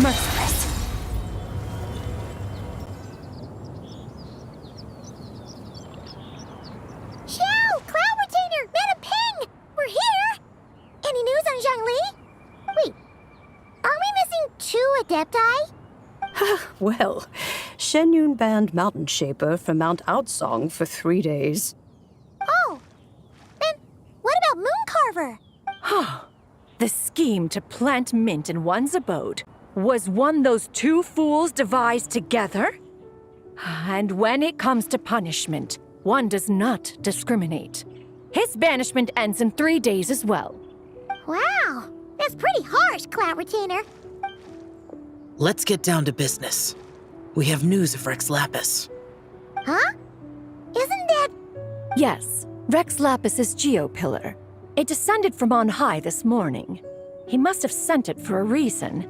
Merciless. Xiao! Cloud Retainer! Madam Ping! We're here! Any news on Zhongli? Wait, are we missing 2 adepti? Well, Shenyun banned Mountain Shaper from Mount Outsong for 3 days. Oh, then what about Mooncarver? The scheme to plant mint in one's abode was one those 2 fools devised together? And when it comes to punishment, one does not discriminate. His banishment ends in 3 days as well. Wow, that's pretty harsh, Cloud Retainer. Let's get down to business. We have news of Rex Lapis. Huh? Isn't that... Yes, Rex Lapis's geopillar. It descended from on high this morning. He must have sent it for a reason,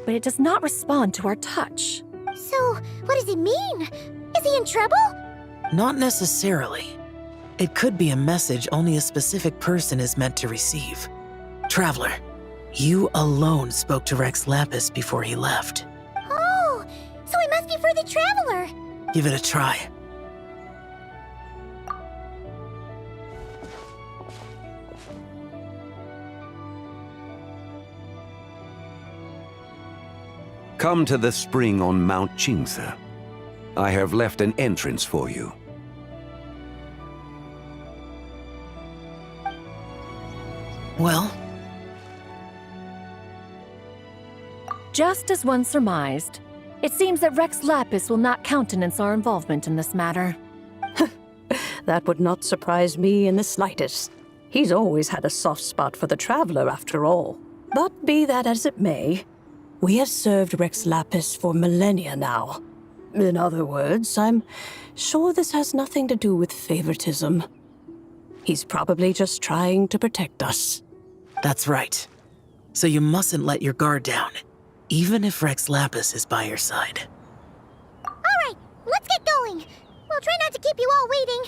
but it does not respond to our touch. So, what does it mean? Is he in trouble? Not necessarily. It could be a message only a specific person is meant to receive. Traveler, you alone spoke to Rex Lapis before he left. Oh, so it must be for the Traveler. Give it a try. Come to the spring on Mount Qingse. I have left an entrance for you. Well, Just as one surmised, it seems that Rex Lapis will not countenance our involvement in this matter. That would not surprise me in the slightest. He's always had a soft spot for the Traveler, after all. But be that as it may, we have served Rex Lapis for millennia now. In other words, I'm sure this has nothing to do with favoritism. He's probably just trying to protect us. that's right. So you mustn't let your guard down, even if Rex Lapis is by your side. All right, let's get going. We'll try not to keep you all waiting.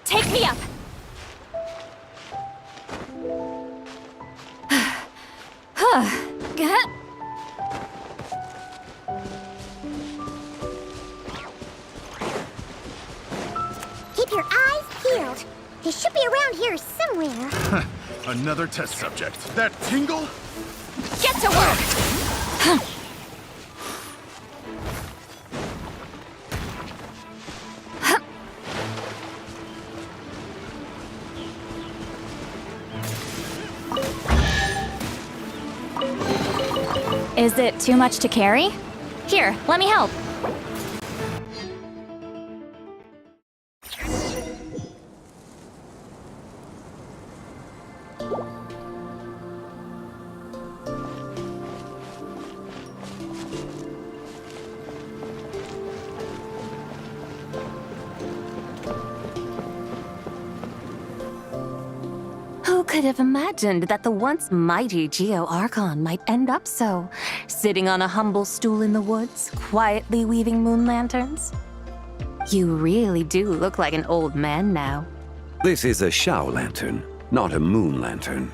Take me up! Keep your eyes peeled. They should be around here somewhere. Another test subject. That tingle? Get to work! Is it too much to carry? Here, let me help. Who could have imagined that the once mighty Geo Archon might end up so, sitting on a humble stool in the woods, quietly weaving moon lanterns? You really do look like an old man now. This is a Shao lantern, not a moon lantern.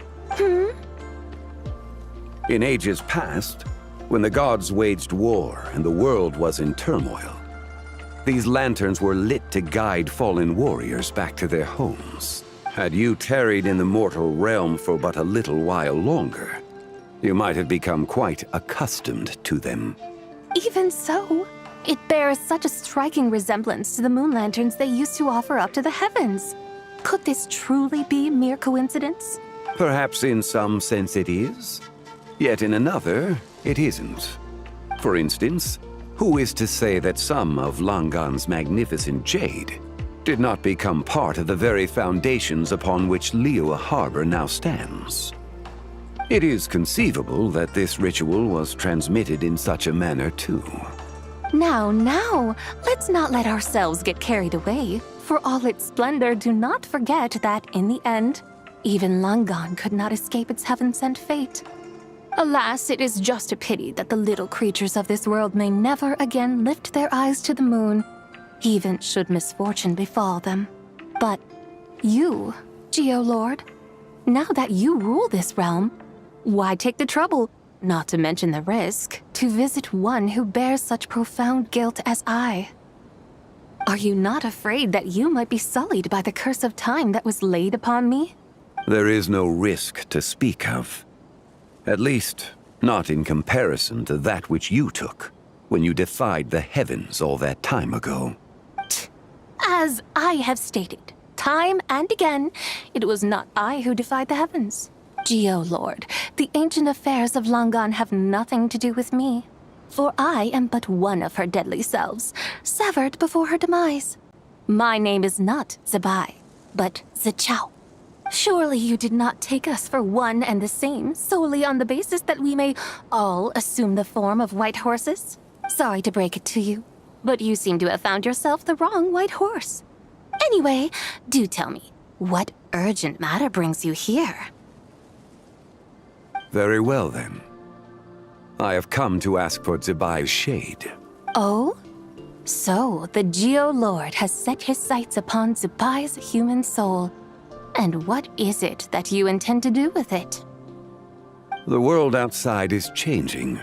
In ages past, when the gods waged war and the world was in turmoil, these lanterns were lit to guide fallen warriors back to their homes. Had you tarried in the mortal realm for but a little while longer, you might have become quite accustomed to them. Even so, it bears such a striking resemblance to the moon lanterns they used to offer up to the heavens. Could this truly be mere coincidence? Perhaps in some sense it is, yet in another, it isn't. For instance, who is to say that some of Langan's magnificent jade did not become part of the very foundations upon which Liyue Harbor now stands. It is conceivable that this ritual was transmitted in such a manner too. Now, let's not let ourselves get carried away. For all its splendor, do not forget that, in the end, even Langan could not escape its heaven-sent fate. Alas, it is just a pity that the little creatures of this world may never again lift their eyes to the moon, even should misfortune befall them. But you, Geolord, now that you rule this realm, why take the trouble, not to mention the risk, to visit one who bears such profound guilt as I? Are you not afraid that you might be sullied by the curse of time that was laid upon me? There is no risk to speak of. At least, not in comparison to that which you took when you defied the heavens all that time ago. As I have stated, time and again, it was not I who defied the heavens. Geolord, the ancient affairs of Langan have nothing to do with me, for I am but one of her deadly selves, severed before her demise. My name is not Zebai, but Zichao. Surely you did not take us for one and the same solely on the basis that we may all assume the form of white horses? Sorry to break it to you, but you seem to have found yourself the wrong white horse. Anyway, do tell me, what urgent matter brings you here? Very well, then. I have come to ask for Zebai's shade. Oh? So, the Geolord has set his sights upon Zebai's human soul. And what is it that you intend to do with it? The world outside is changing.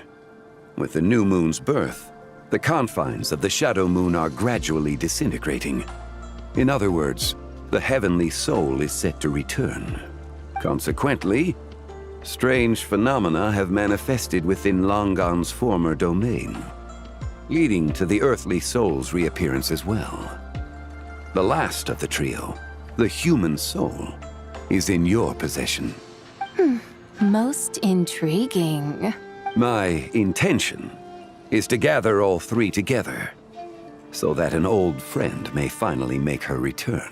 With the new moon's birth, the confines of the shadow moon are gradually disintegrating. In other words, the heavenly soul is set to return. Consequently, strange phenomena have manifested within Langan's former domain, leading to the earthly soul's reappearance as well. The last of the trio, the human soul, is in your possession. Most intriguing. My intention is to gather all three together, so that an old friend may finally make her return.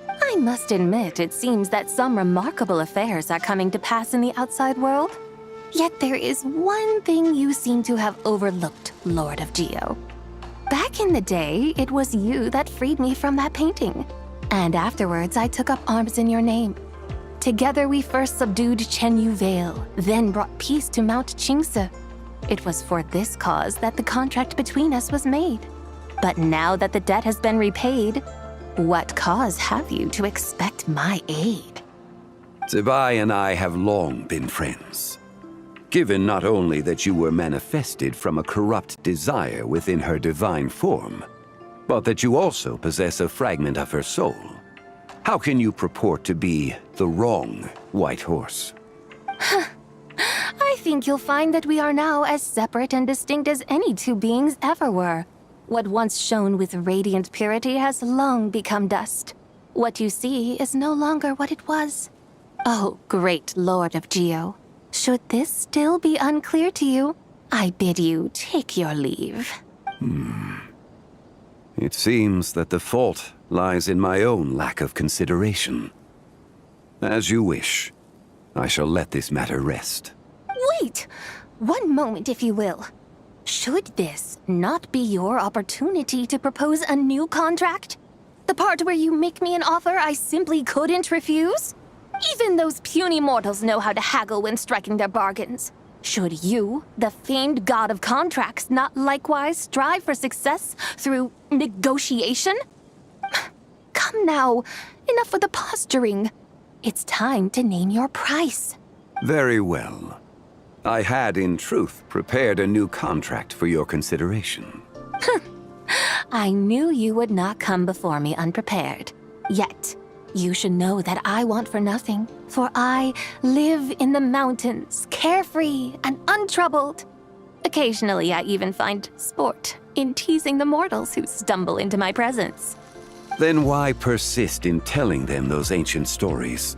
I must admit, it seems that some remarkable affairs are coming to pass in the outside world. Yet there is one thing you seem to have overlooked, Lord of Geo. Back in the day, it was you that freed me from that painting. And afterwards, I took up arms in your name. Together, we first subdued Chenyu Vale, then brought peace to Mount Qingse. It was for this cause that the contract between us was made. But now that the debt has been repaid, what cause have you to expect my aid? Zebai and I have long been friends. Given not only that you were manifested from a corrupt desire within her divine form, but that you also possess a fragment of her soul, how can you purport to be the wrong white horse? I think you'll find that we are now as separate and distinct as any two beings ever were. What once shone with radiant purity has long become dust. What you see is no longer what it was. Oh, great Lord of Geo. Should this still be unclear to you, I bid you take your leave. It seems that the fault lies in my own lack of consideration. As you wish. I shall let this matter rest. Wait! One moment, if you will. Should this not be your opportunity to propose a new contract? The part where you make me an offer I simply couldn't refuse? Even those puny mortals know how to haggle when striking their bargains. Should you, the famed god of contracts, not likewise strive for success through negotiation? Come now, enough with the posturing. It's time to name your price. Very well. I had, in truth, prepared a new contract for your consideration. I knew you would not come before me unprepared. Yet, you should know that I want for nothing, for I live in the mountains, carefree and untroubled. Occasionally, I even find sport in teasing the mortals who stumble into my presence. Then why persist in telling them those ancient stories?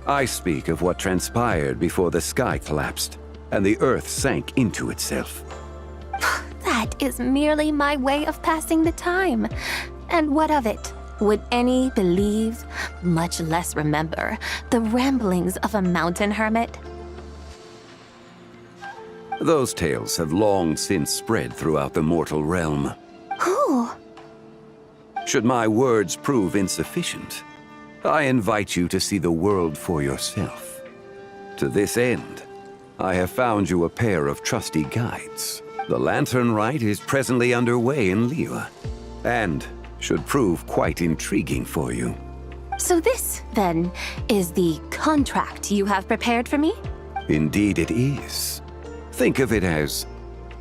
I speak of what transpired before the sky collapsed and the earth sank into itself. That is merely my way of passing the time. And what of it? Would any believe, much less remember, the ramblings of a mountain hermit? Those tales have long since spread throughout the mortal realm. Who? Should my words prove insufficient, I invite you to see the world for yourself. To this end, I have found you a pair of trusty guides. The lantern rite is presently underway in Liyue, and should prove quite intriguing for you. So this, then, is the contract you have prepared for me? Indeed it is. Think of it as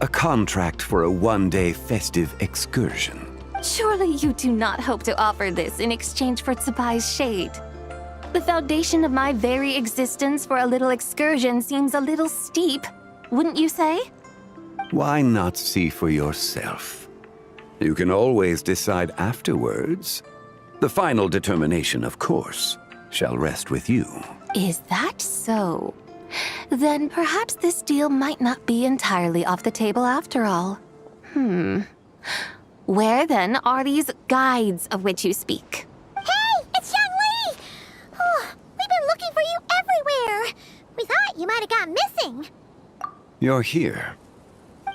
a contract for a one-day festive excursion. Surely you do not hope to offer this in exchange for Tsubai's shade. The foundation of my very existence for a little excursion seems a little steep, wouldn't you say? Why not see for yourself? You can always decide afterwards. The final determination, of course, shall rest with you. Is that so? Then perhaps this deal might not be entirely off the table after all. Where then are these guides of which you speak? Hey, it's Zhongli! Oh, we've been looking for you everywhere. We thought you might have gone missing. You're here.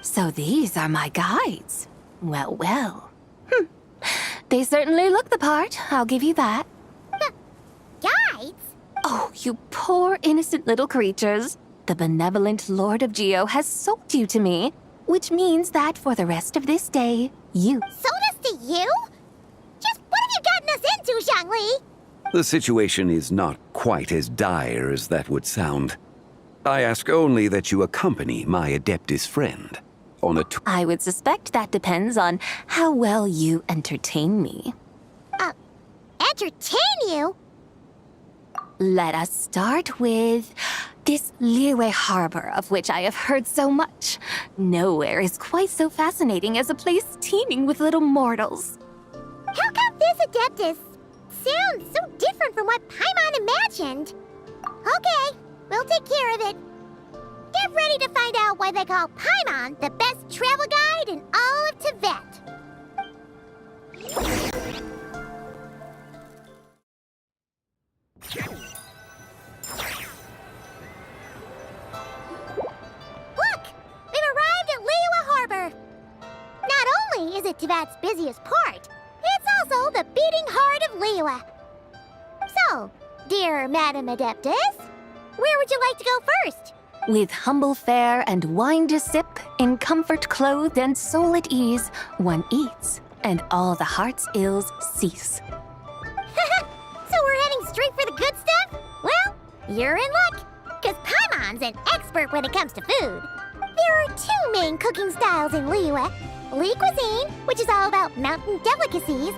So these are my guides. Well, well. They certainly look the part, I'll give you that. Guides? Oh, you poor innocent little creatures. The benevolent Lord of Geo has sold you to me, which means that for the rest of this day, you... Sold us to you? Just what have you gotten us into, Zhongli? The situation is not quite as dire as that would sound. I ask only that you accompany my Adeptus friend on a tour. I would suspect that depends on how well you entertain me. Entertain you? Let us start with this Liyue harbor of which I have heard so much. Nowhere is quite so fascinating as a place teeming with little mortals. How come this Adeptus sounds so different from what Paimon imagined? Okay, we'll take care of it. Get ready to find out why they call Paimon the best travel guide in all of Tibet. Look! We've arrived at Liyue Harbor. Not only is it Tibet's busiest port, it's also the beating heart of Liyue. So, dear Madam Adeptus, where would you like to go first? With humble fare and wine to sip, in comfort clothed and soul at ease, one eats, and all the heart's ills cease. So we're heading straight for the good stuff? Well, you're in luck, because Paimon's an expert when it comes to food. There are two main cooking styles in Liyue. Li cuisine, which is all about mountain delicacies,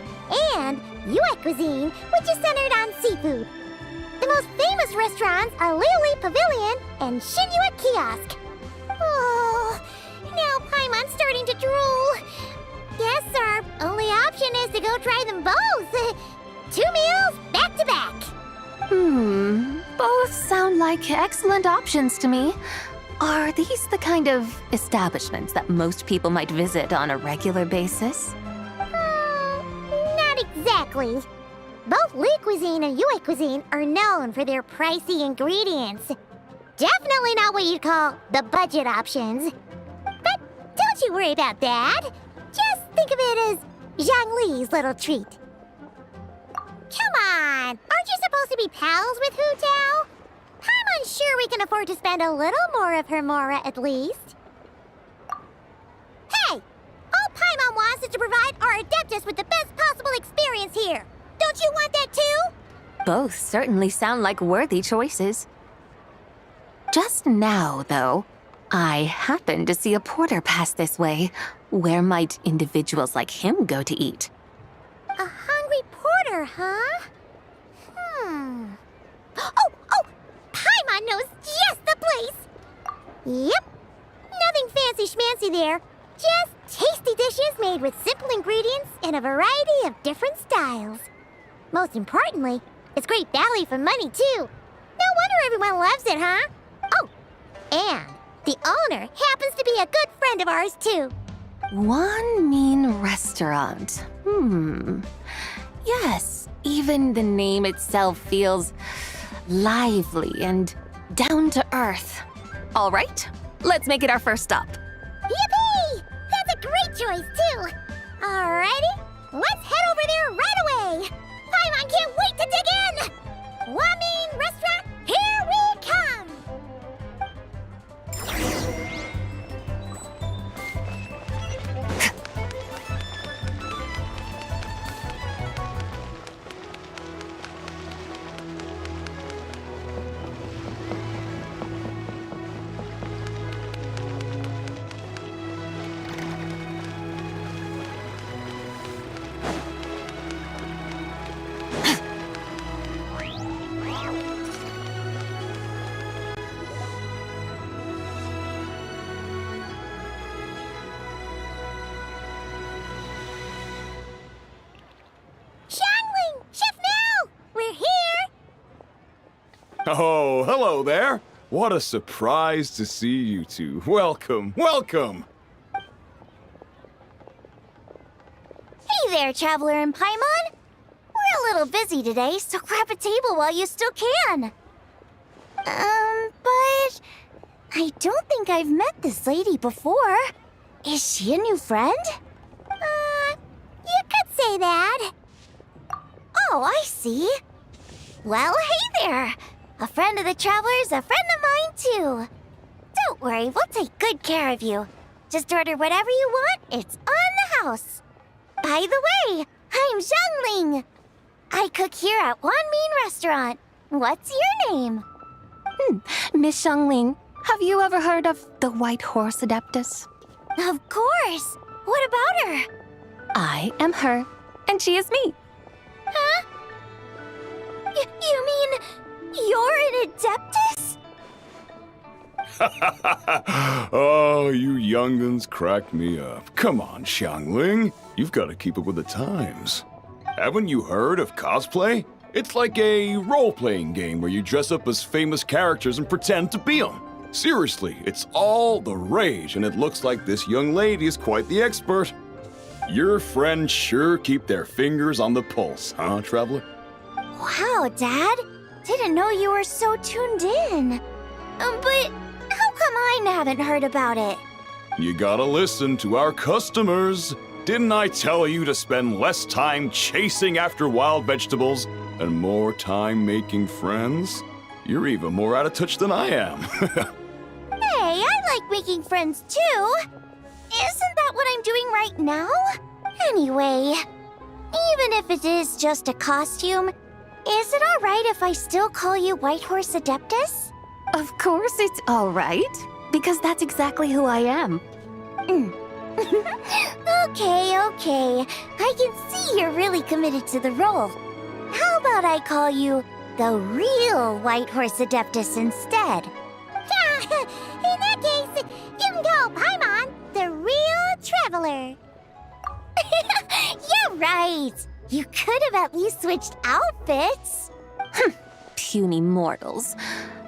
and Yue cuisine, which is centered on seafood. The most famous restaurants are Liyue Pavilion and Shinyue Kiosk. Oh, now Paimon's starting to drool. Yes, our only option is to go try them both. 2 meals, back to back. Both sound like excellent options to me. Are these the kind of establishments that most people might visit on a regular basis? Not exactly. Both Li cuisine and Yue cuisine are known for their pricey ingredients. Definitely not what you'd call the budget options. But don't you worry about that. Just think of it as Zhongli's little treat. Come on, aren't you supposed to be pals with Hu Tao? I'm unsure we can afford to spend a little more of her mora at least. Hey, all Paimon wants is to provide our Adeptus with the best possible experience here. Don't you want that too? Both certainly sound like worthy choices. Just now, though, I happened to see a porter pass this way. Where might individuals like him go to eat? A hungry porter, huh? Oh! Paimon knows just the place! Yep. Nothing fancy schmancy there. Just tasty dishes made with simple ingredients in a variety of different styles. Most importantly, it's great value for money, too. No wonder everyone loves it, huh? Oh, and the owner happens to be a good friend of ours, too. One mean restaurant. Yes, even the name itself feels lively and down to earth. All right, let's make it our first stop. Yippee! That's a great choice, too. Alrighty, let's head over there right away. Paimon can't wait to dig in. Wamin Restaurant, here we come. Xiangling, Chef Mao, we're here. Oh, hello there. What a surprise to see you two. Welcome, welcome. Hey there, Traveler and Paimon. We're a little busy today, so grab a table while you still can. But I don't think I've met this lady before. Is she a new friend? You could say that. Oh, I see. Well, hey there. A friend of the Traveler's a friend of mine, too. Don't worry, we'll take good care of you. Just order whatever you want, it's on the house. By the way, I'm Xiangling. I cook here at Wanmin Restaurant. What's your name? Miss Xiangling, have you ever heard of the White Horse Adeptus? Of course. What about her? I am her, and she is me. Huh? You mean you're an Adeptus? Oh, you young'uns crack me up. Come on, Xiangling. You've got to keep up with the times. Haven't you heard of cosplay? It's like a role-playing game where you dress up as famous characters and pretend to be them. Seriously, it's all the rage, and it looks like this young lady is quite the expert. Your friends sure keep their fingers on the pulse, huh, Traveler? Wow, Dad. Didn't know you were so tuned in. But how come I haven't heard about it? You gotta listen to our customers. Didn't I tell you to spend less time chasing after wild vegetables and more time making friends? You're even more out of touch than I am. Hey, I like making friends too. Isn't that what I'm doing right now? Anyway, even if it is just a costume, is it all right if I still call you White Horse Adeptus? Of course it's all right, because that's exactly who I am. Okay. I can see you're really committed to the role. How about I call you the real White Horse Adeptus instead? In that case, you can call Paimon the real Traveler. Yeah, right. You could have at least switched outfits. Puny mortals.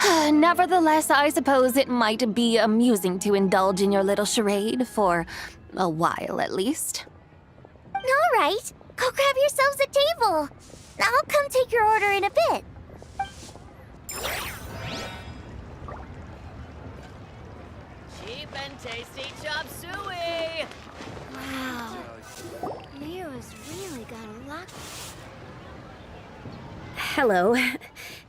Nevertheless, I suppose it might be amusing to indulge in your little charade for a while at least. All right, go grab yourselves a table. I'll come take your order in a bit. Cheap and tasty chop suey! Wow, Nero's really got a lot. Hello.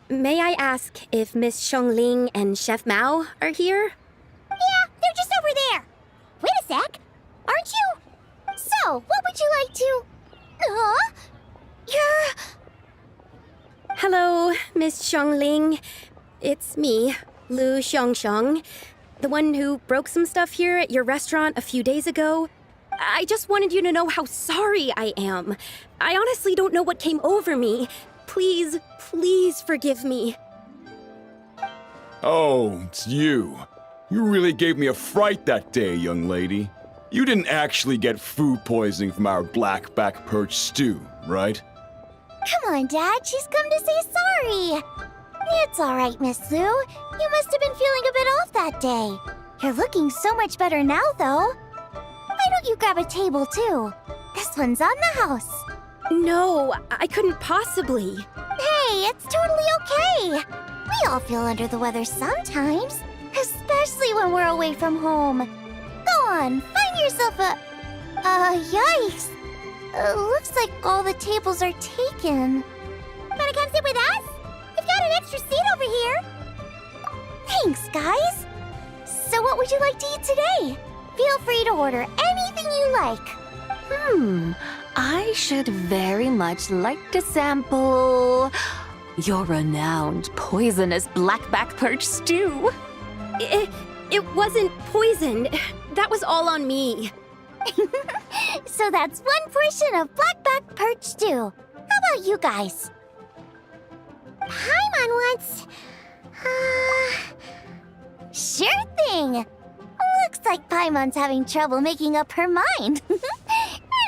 May I ask if Miss Xiangling and Chef Mao are here? Yeah, they're just over there. Wait a sec. Aren't you? So, what would you like to... Huh? You're... Hello, Miss Xiangling. It's me, Lu Xiangxiang, the one who broke some stuff here at your restaurant a few days ago. I just wanted you to know how sorry I am. I honestly don't know what came over me. Please forgive me. Oh, it's you. You really gave me a fright that day, young lady. You didn't actually get food poisoning from our black-back perch stew, right? Come on, Dad. She's come to say sorry. It's all right, Miss Lou. You must have been feeling a bit off that day. You're looking so much better now, though. Why don't you grab a table, too? This one's on the house. No, I couldn't possibly. Hey, it's totally okay. We all feel under the weather sometimes, especially when we're away from home. Go on, find yourself a... yikes. Looks like all the tables are taken. Wanna come sit with us? We've got an extra seat over here. Thanks, guys. So what would you like to eat today? Feel free to order anything you like. I should very much like to sample your renowned poisonous blackback perch stew. It wasn't poisoned. That was all on me. So that's one portion of blackback perch stew. How about you guys? Paimon wants... Sure thing. Looks like Paimon's having trouble making up her mind.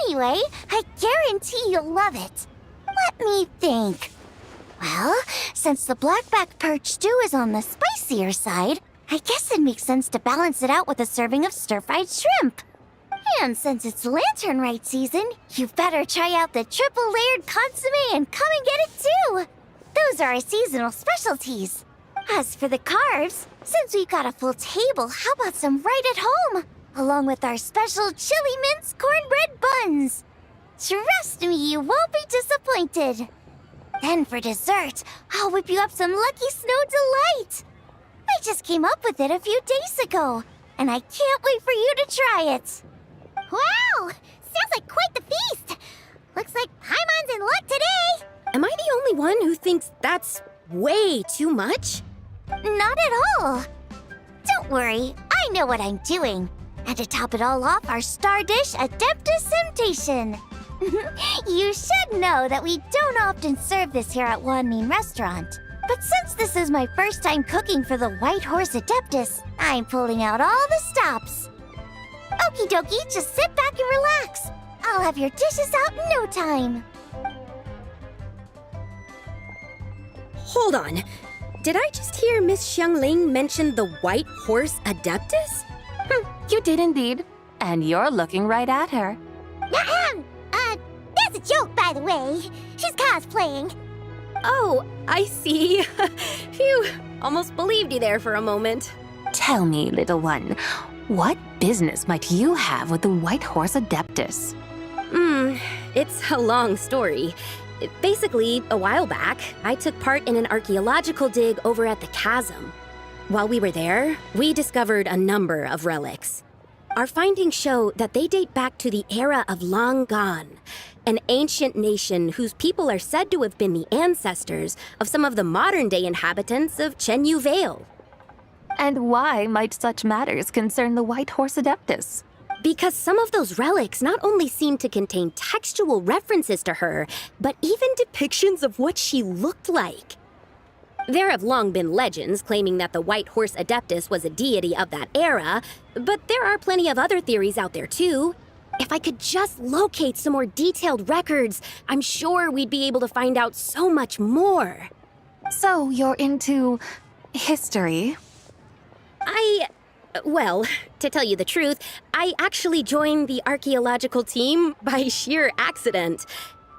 Anyway, I guarantee you'll love it. Let me think. Well, since the blackback perch stew is on the spicier side, I guess it makes sense to balance it out with a serving of stir-fried shrimp. And since it's lantern rite season, you better try out the triple-layered consommé and come and get it too. Those are our seasonal specialties. As for the carbs, since we've got a full table, how about some right at home? Along with our special chili mince cornbread buns. Trust me, you won't be disappointed. Then for dessert, I'll whip you up some Lucky Snow Delight. I just came up with it a few days ago, and I can't wait for you to try it. Wow! Sounds like quite the feast! Looks like Paimon's in luck today! Am I the only one who thinks that's way too much? Not at all. Don't worry, I know what I'm doing. And to top it all off, our star dish, Adeptus Temptation. You should know that we don't often serve this here at Wanmin Restaurant. But since this is my first time cooking for the White Horse Adeptus, I'm pulling out all the stops. Okie dokie, just sit back and relax. I'll have your dishes out in no time. Hold on. Did I just hear Miss Xiangling mention the White Horse Adeptus? You did indeed. And you're looking right at her. That's a joke, by the way. She's cosplaying. Oh, I see. Phew, almost believed you there for a moment. Tell me, little one, what business might you have with the White Horse Adeptus? It's a long story. Basically, a while back, I took part in an archaeological dig over at the chasm. While we were there, we discovered a number of relics. Our findings show that they date back to the era of Long Gone, an ancient nation whose people are said to have been the ancestors of some of the modern-day inhabitants of Chenyu Vale. And why might such matters concern the White Horse Adeptus? Because some of those relics not only seem to contain textual references to her, but even depictions of what she looked like. There have long been legends claiming that the White Horse Adeptus was a deity of that era, but there are plenty of other theories out there too. If I could just locate some more detailed records, I'm sure we'd be able to find out so much more. So you're into history? Well, to tell you the truth, I actually joined the archaeological team by sheer accident.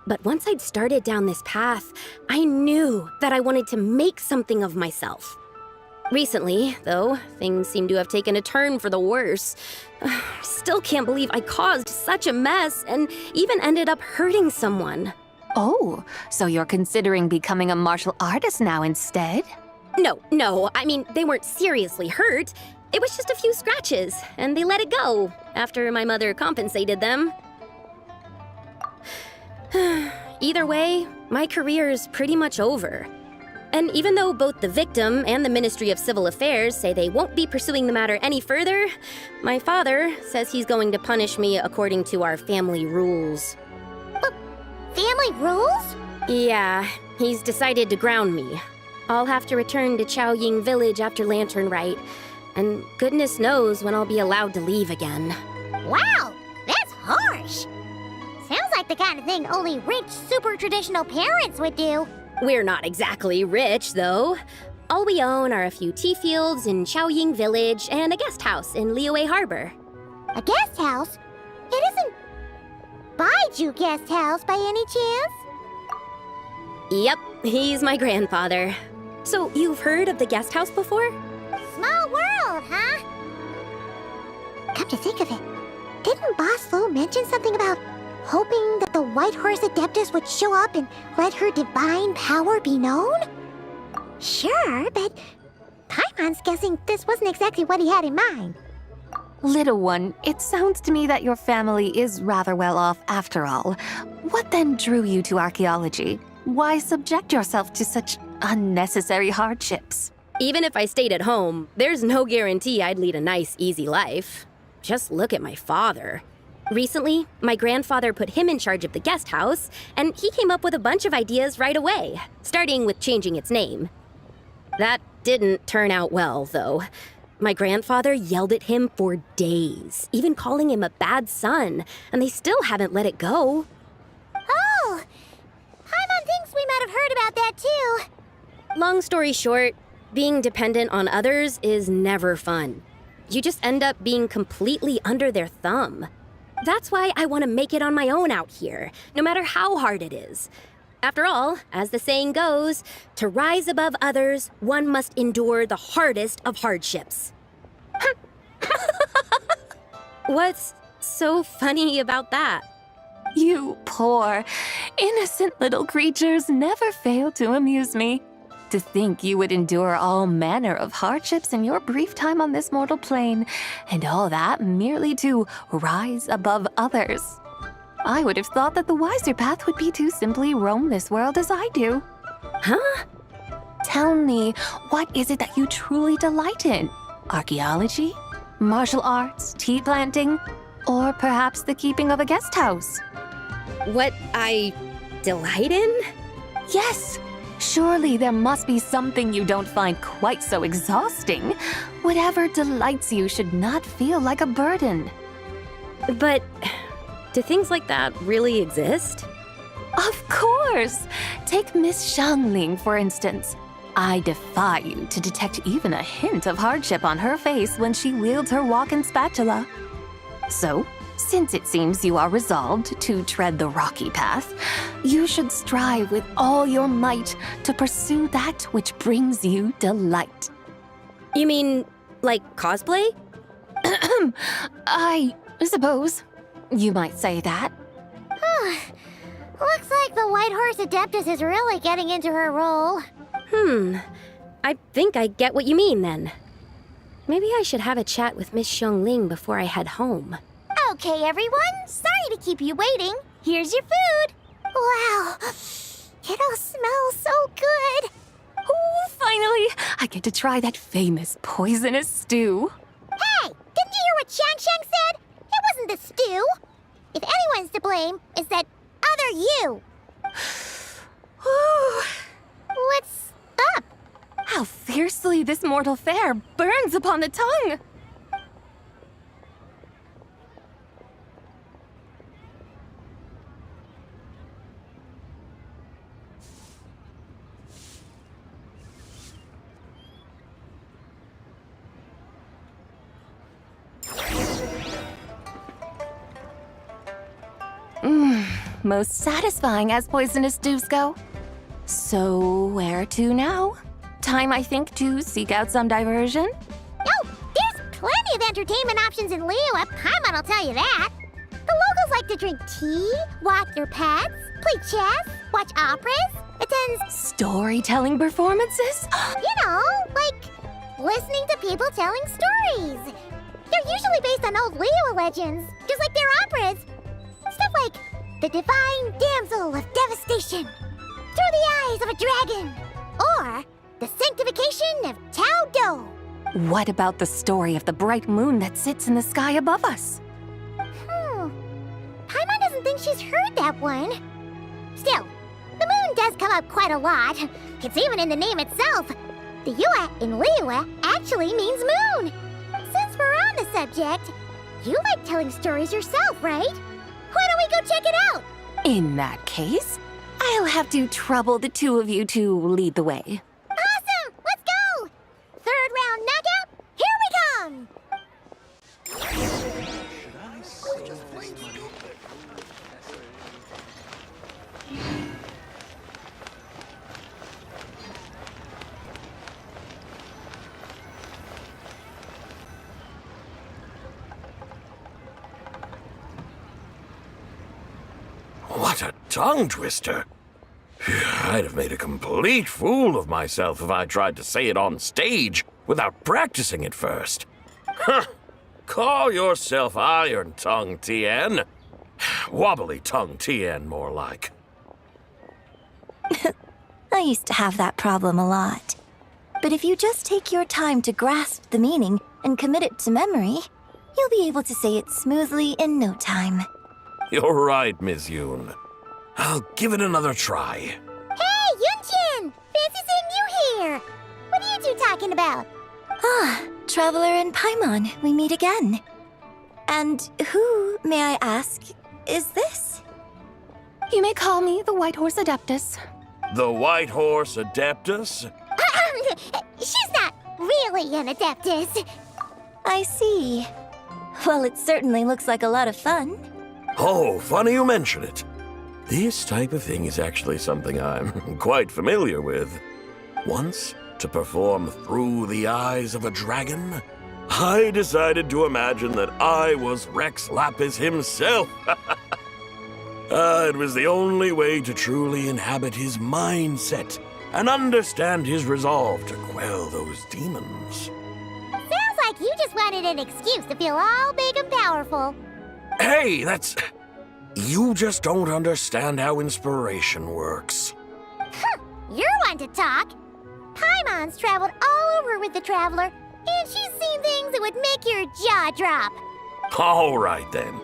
But once I'd started down this path, I knew that I wanted to make something of myself. Recently, though, things seem to have taken a turn for the worse. Still can't believe I caused such a mess and even ended up hurting someone. Oh, so you're considering becoming a martial artist now instead? No, I mean, they weren't seriously hurt. It was just a few scratches, and they let it go after my mother compensated them. Either way, my career is pretty much over. And even though both the victim and the Ministry of Civil Affairs say they won't be pursuing the matter any further, my father says he's going to punish me according to our family rules. Family rules? Yeah, he's decided to ground me. I'll have to return to Chaoying Village after Lantern Rite, and goodness knows when I'll be allowed to leave again. Wow, that's harsh. Sounds like the kind of thing only rich, super traditional parents would do. We're not exactly rich, though. All we own are a few tea fields in Chaoying Village and a guest house in Liyue Harbor. A guest house? It isn't by Kaiju guest house by any chance? Yep, he's my grandfather. So, you've heard of the guest house before? Small world, huh? Come to think of it, didn't Boss Lou mention something about hoping that the White Horse Adeptus would show up and let her divine power be known? Sure, but Paimon's guessing this wasn't exactly what he had in mind. Little one, it sounds to me that your family is rather well off after all. What then drew you to archaeology? Why subject yourself to such unnecessary hardships? Even if I stayed at home, there's no guarantee I'd lead a nice, easy life. Just look at my father. Recently, my grandfather put him in charge of the guest house, and he came up with a bunch of ideas right away, starting with changing its name. That didn't turn out well, though. My grandfather yelled at him for days, even calling him a bad son, and they still haven't let it go. Oh! Paimon thinks we might have heard about that too. Long story short, being dependent on others is never fun. You just end up being completely under their thumb. That's why I want to make it on my own out here, no matter how hard it is. After all, as the saying goes, to rise above others, one must endure the hardest of hardships. What's so funny about that? You poor, innocent little creatures never fail to amuse me. To think you would endure all manner of hardships in your brief time on this mortal plane, and all that merely to rise above others. I would have thought that the wiser path would be to simply roam this world as I do. Huh? Tell me, what is it that you truly delight in? Archaeology? Martial arts? Tea planting? Or perhaps the keeping of a guest house? What I delight in? Yes! Surely there must be something you don't find quite so exhausting. Whatever delights you should not feel like a burden. But do things like that really exist? Of course! Take Miss Xiangling, for instance. I defy you to detect even a hint of hardship on her face when she wields her walking spatula. So, since it seems you are resolved to tread the rocky path, you should strive with all your might to pursue that which brings you delight. You mean, like cosplay? I suppose you might say that. Looks like the White Horse Adeptus is really getting into her role. I think I get what you mean then. Maybe I should have a chat with Miss Xiangling before I head home. Okay, everyone. Sorry to keep you waiting. Here's your food. Wow. It all smells so good. Oh, finally! I get to try that famous poisonous stew. Hey, didn't you hear what Shang said? It wasn't the stew. If anyone's to blame, it's that other you. What's up? How fiercely this mortal fare burns upon the tongue! Most satisfying as poisonous stews go. So, where to now? Time, I think, to seek out some diversion? Oh, there's plenty of entertainment options in Liyue. Paimon will tell you that. The locals like to drink tea, walk their pets, play chess, watch operas, attend... Storytelling performances? You know, like listening to people telling stories. They're usually based on old Liyue legends, just like their operas. Stuff like the Divine Damsel of Devastation, Through the Eyes of a Dragon, or the Sanctification of Tao Do. What about the story of the bright moon that sits in the sky above us? Paimon doesn't think she's heard that one. Still, the moon does come up quite a lot. It's even in the name itself. The Yue in Liyue actually means moon. Since we're on the subject, you like telling stories yourself, right? Why don't we go check it out? In that case, I'll have to trouble the two of you to lead the way. Awesome! Let's go! Third round knockout, here we come! What a tongue twister. I'd have made a complete fool of myself if I tried to say it on stage without practicing it first. Huh. Call yourself Iron Tongue, Tien. Wobbly Tongue, Tien, more like. I used to have that problem a lot. But if you just take your time to grasp the meaning and commit it to memory, you'll be able to say it smoothly in no time. You're right, Miss Yoon. I'll give it another try. Hey, Yunchin! Fancy seeing you here! What are you two talking about? Ah, Traveler and Paimon, we meet again. And who, may I ask, is this? You may call me the White Horse Adeptus. The White Horse Adeptus? She's not really an Adeptus. I see. Well, it certainly looks like a lot of fun. Oh, funny you mention it. This type of thing is actually something I'm quite familiar with. Once, to perform through the eyes of a dragon, I decided to imagine that I was Rex Lapis himself. It was the only way to truly inhabit his mindset and understand his resolve to quell those demons. Sounds like you just wanted an excuse to feel all big and powerful. Hey, you just don't understand how inspiration works. You're one to talk. Paimon's traveled all over with the Traveler, and she's seen things that would make your jaw drop. All right, then.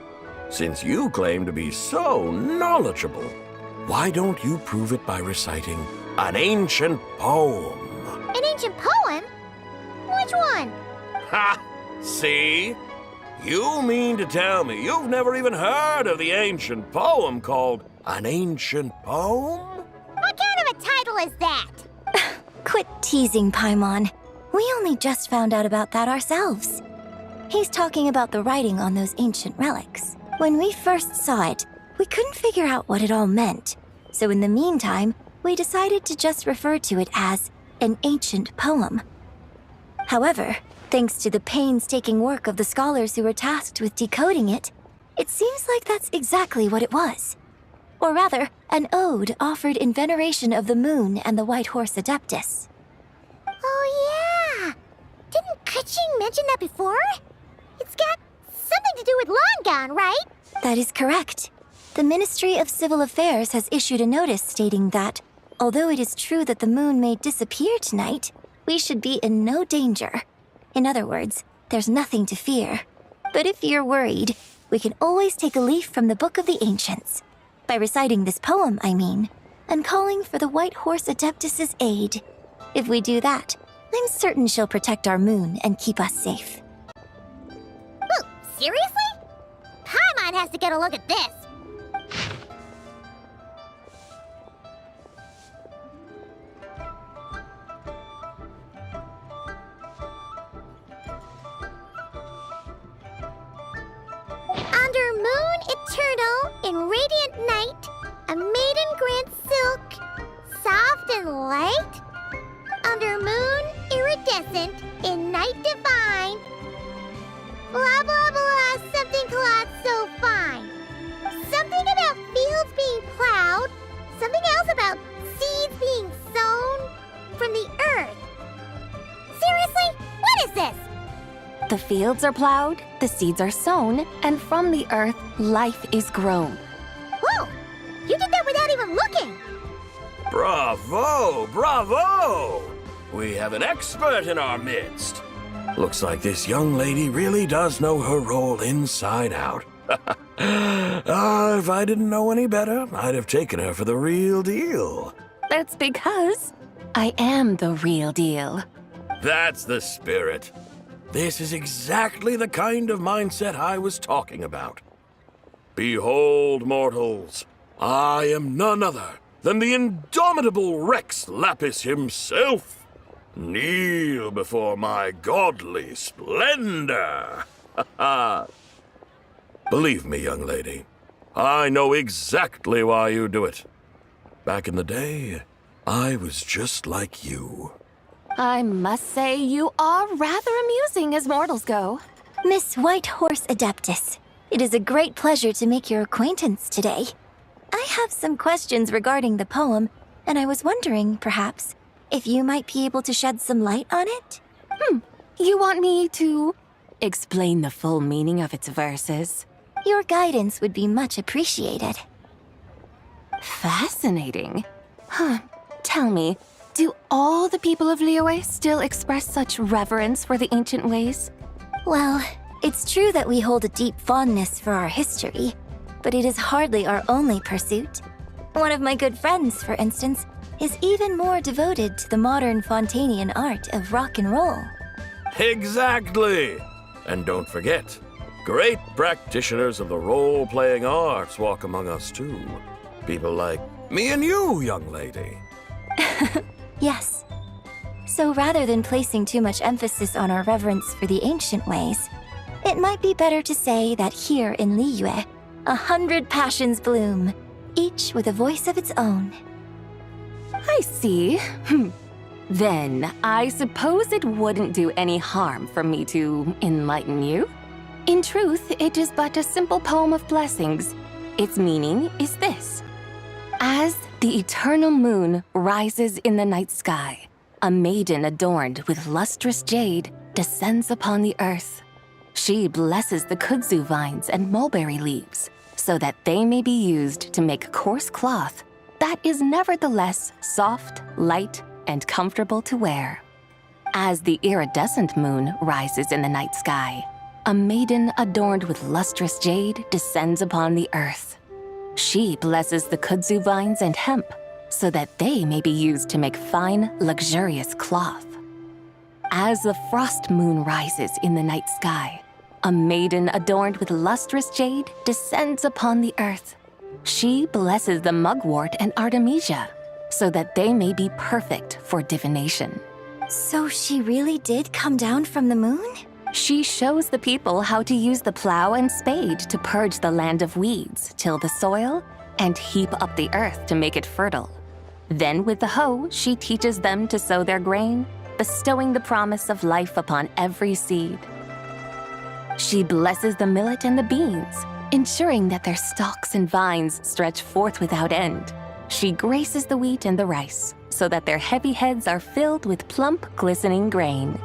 Since you claim to be so knowledgeable, why don't you prove it by reciting an ancient poem? An ancient poem? Which one? Ha! See? You mean to tell me you've never even heard of the ancient poem called An Ancient Poem? What kind of a title is that? Quit teasing, Paimon. We only just found out about that ourselves. He's talking about the writing on those ancient relics. When we first saw it, we couldn't figure out what it all meant. So in the meantime, we decided to just refer to it as an ancient poem. However, thanks to the painstaking work of the scholars who were tasked with decoding it, it seems like that's exactly what it was. Or rather, an ode offered in veneration of the moon and the White Horse Adeptus. Oh yeah! Didn't Kuching mention that before? It's got something to do with Longon, right? That is correct. The Ministry of Civil Affairs has issued a notice stating that, although it is true that the moon may disappear tonight, we should be in no danger. In other words, there's nothing to fear. But if you're worried, we can always take a leaf from the Book of the Ancients. By reciting this poem, I mean, and calling for the White Horse Adeptus's aid. If we do that, I'm certain she'll protect our moon and keep us safe. Oh, seriously? Paimon has to get a look at this. Under moon eternal in radiant night, a maiden grants silk, soft and light. Under moon iridescent in night divine. Blah blah blah, something cloth so fine. Something about fields being plowed. Something else about seeds being sown from the earth. Seriously, what is this? The fields are plowed, the seeds are sown, and from the earth, life is grown. Whoa! You did that without even looking! Bravo! Bravo! We have an expert in our midst. Looks like this young lady really does know her role inside out. If I didn't know any better, I'd have taken her for the real deal. That's because I am the real deal. That's the spirit. This is exactly the kind of mindset I was talking about. Behold, mortals, I am none other than the indomitable Rex Lapis himself. Kneel before my godly splendor. Believe me, young lady, I know exactly why you do it. Back in the day, I was just like you. I must say you are rather amusing as mortals go. Miss White Horse Adeptus, it is a great pleasure to make your acquaintance today. I have some questions regarding the poem, and I was wondering, perhaps, if you might be able to shed some light on it? You want me to explain the full meaning of its verses? Your guidance would be much appreciated. Fascinating. Tell me, do all the people of Liyue still express such reverence for the ancient ways? Well, it's true that we hold a deep fondness for our history, but it is hardly our only pursuit. One of my good friends, for instance, is even more devoted to the modern Fontanian art of rock and roll. Exactly! And don't forget, great practitioners of the role-playing arts walk among us too. People like me and you, young lady. Yes. So rather than placing too much emphasis on our reverence for the ancient ways, it might be better to say that here in Liyue, 100 passions bloom, each with a voice of its own. I see. Then, I suppose it wouldn't do any harm for me to enlighten you. In truth, it is but a simple poem of blessings. Its meaning is this. As the eternal moon rises in the night sky, a maiden adorned with lustrous jade descends upon the earth. She blesses the kudzu vines and mulberry leaves so that they may be used to make coarse cloth that is nevertheless soft, light, and comfortable to wear. As the iridescent moon rises in the night sky, a maiden adorned with lustrous jade descends upon the earth. She blesses the kudzu vines and hemp so that they may be used to make fine, luxurious cloth. As the frost moon rises in the night sky, a maiden adorned with lustrous jade descends upon the earth. She blesses the mugwort and artemisia so that they may be perfect for divination. So she really did come down from the moon? She shows the people how to use the plow and spade to purge the land of weeds, till the soil, and heap up the earth to make it fertile. Then with the hoe, she teaches them to sow their grain, bestowing the promise of life upon every seed. She blesses the millet and the beans, ensuring that their stalks and vines stretch forth without end. She graces the wheat and the rice, so that their heavy heads are filled with plump, glistening grain.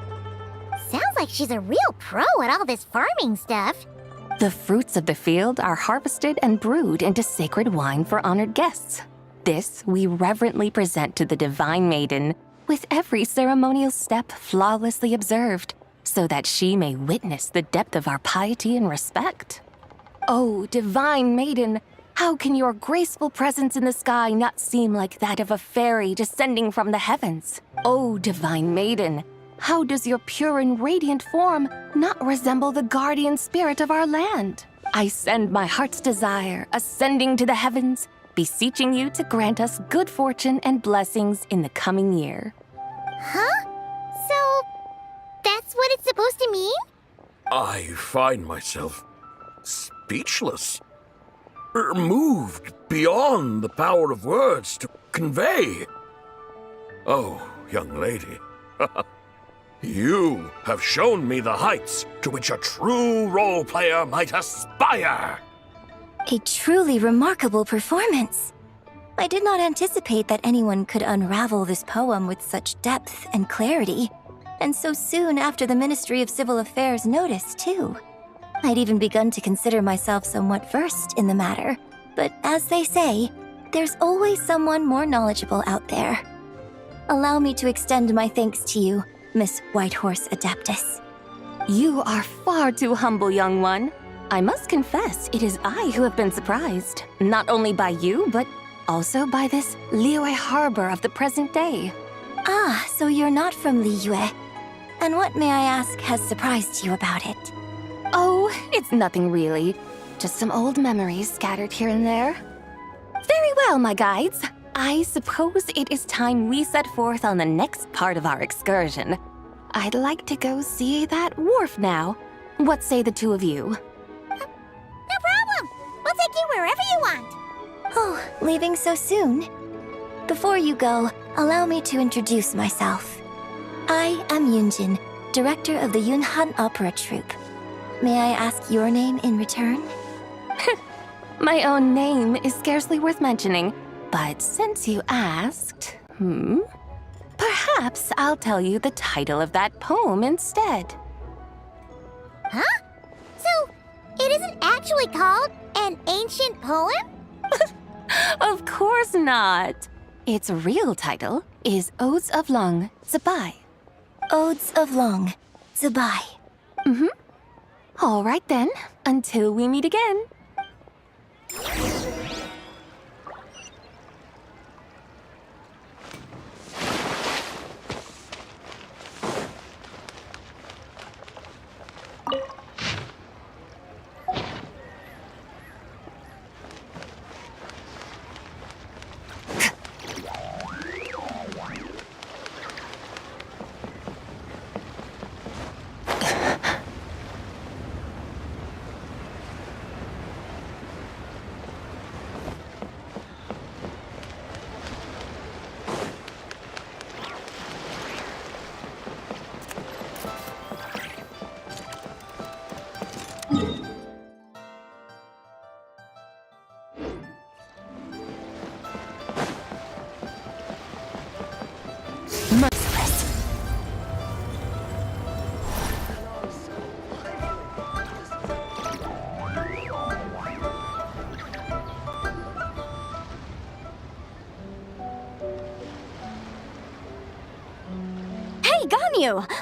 Sounds like she's a real pro at all this farming stuff. The fruits of the field are harvested and brewed into sacred wine for honored guests. This we reverently present to the divine maiden, with every ceremonial step flawlessly observed, so that she may witness the depth of our piety and respect. Oh, divine maiden, how can your graceful presence in the sky not seem like that of a fairy descending from the heavens? Oh, divine maiden, how does your pure and radiant form not resemble the guardian spirit of our land? I send my heart's desire, ascending to the heavens, beseeching you to grant us good fortune and blessings in the coming year. Huh? So, that's what it's supposed to mean? I find myself speechless, moved beyond the power of words to convey. Oh, young lady, you have shown me the heights to which a true role player might aspire. A truly remarkable performance. I did not anticipate that anyone could unravel this poem with such depth and clarity, and so soon after the Ministry of Civil Affairs notice, too. I'd even begun to consider myself somewhat versed in the matter, but as they say, there's always someone more knowledgeable out there. Allow me to extend my thanks to you, Miss Whitehorse Adeptus. You are far too humble, young one. I must confess, it is I who have been surprised, not only by you, but also by this Liyue harbor of the present day. Ah, so you're not from Liyue. And what, may I ask, has surprised you about it? Oh, it's nothing really. Just some old memories scattered here and there. Very well, my guides. I suppose it is time we set forth on the next part of our excursion. I'd like to go see that wharf now. What say the two of you? No problem! We'll take you wherever you want. Oh, leaving so soon? Before you go, allow me to introduce myself. I am Yunjin, director of the Yunhan Opera Troupe. May I ask your name in return? My own name is scarcely worth mentioning, but since you asked, perhaps I'll tell you the title of that poem instead. Huh? So, it isn't actually called an ancient poem? Of course not. Its real title is Odes of Long Zubai. Odes of Long Zubai. All right then, until we meet again.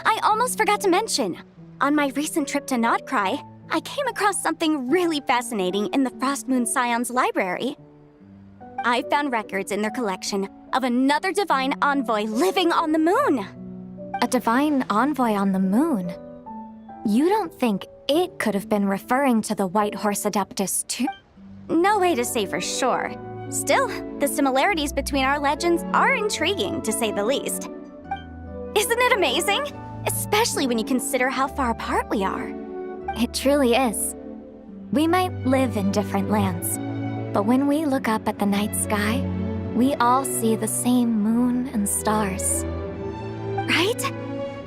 I almost forgot to mention. On my recent trip to Nodcry, I came across something really fascinating in the Frost Moon Scion's library. I found records in their collection of another divine envoy living on the moon. A divine envoy on the moon? You don't think it could have been referring to the White Horse Adeptus too? No way to say for sure. Still, the similarities between our legends are intriguing, to say the least. Isn't it amazing? Especially when you consider how far apart we are. It truly is. We might live in different lands, but when we look up at the night sky, we all see the same moon and stars. Right?